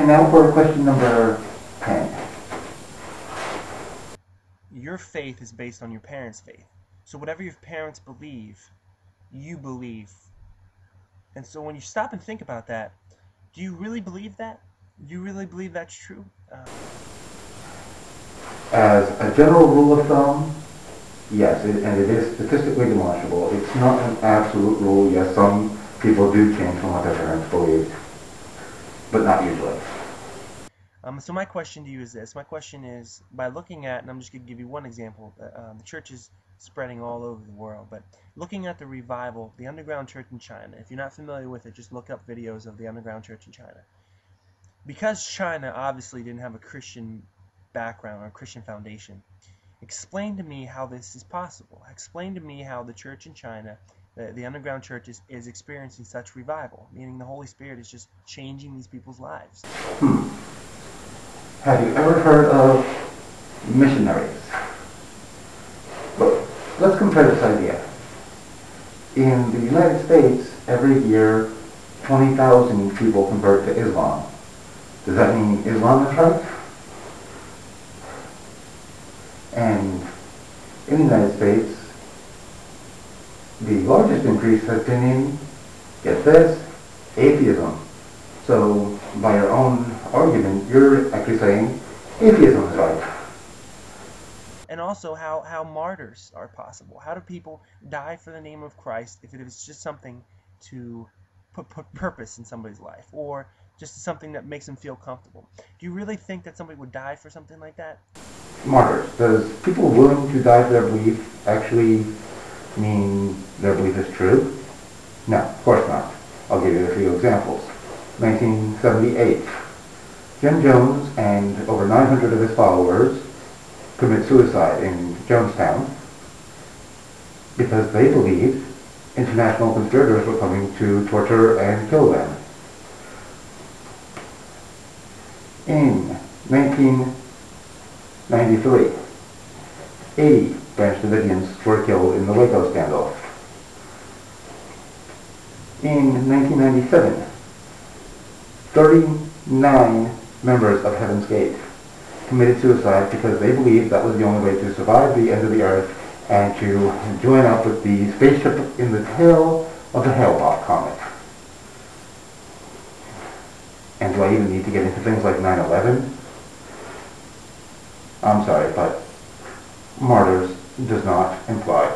now for question number 10. Your faith is based on your parents' faith. So whatever your parents believe, you believe. And so when you stop and think about that, do you really believe that? Do you really believe that's true? As a general rule of thumb, yes, and it is statistically demonstrable. It's not an absolute rule. Yes, some people do change from what their parents believed, but not usually. So my question to you is this. My question is, by looking at, and I'm just going to give you one example, the church is spreading all over the world, but looking at the revival, the underground church in China, if you're not familiar with it, just look up videos of the underground church in China. Because China obviously didn't have a Christian background or a Christian foundation, explain to me how this is possible. Explain to me how the church in China, the underground church, is experiencing such revival, meaning the Holy Spirit is just changing these people's lives. Have you ever heard of missionaries? Look, let's compare this idea. In the United States, every year, 20,000 people convert to Islam. Does that mean Islam is right? And in the United States, the largest increase has been in, get this, atheism. So, by your own argument, you're actually saying atheism is right. And also how martyrs are possible. How do people die for the name of Christ if it is just something to put purpose in somebody's life, or just something that makes them feel comfortable? Do you really think that somebody would die for something like that? Martyrs. Does people willing to die for their belief actually mean their belief is true? No, of course not. I'll give you a few examples. 1978. Jim Jones and over 900 of his followers commit suicide in Jonestown because they believed international conspirators were coming to torture and kill them. In 1993, 80 Branch Davidians were killed in the Waco standoff. In 1997, 39 members of Heaven's Gate committed suicide because they believed that was the only way to survive the end of the earth and to join up with the spaceship in the tail of the Hale-Bopp comet. And do I even need to get into things like 9/11? I'm sorry, but martyrs does not imply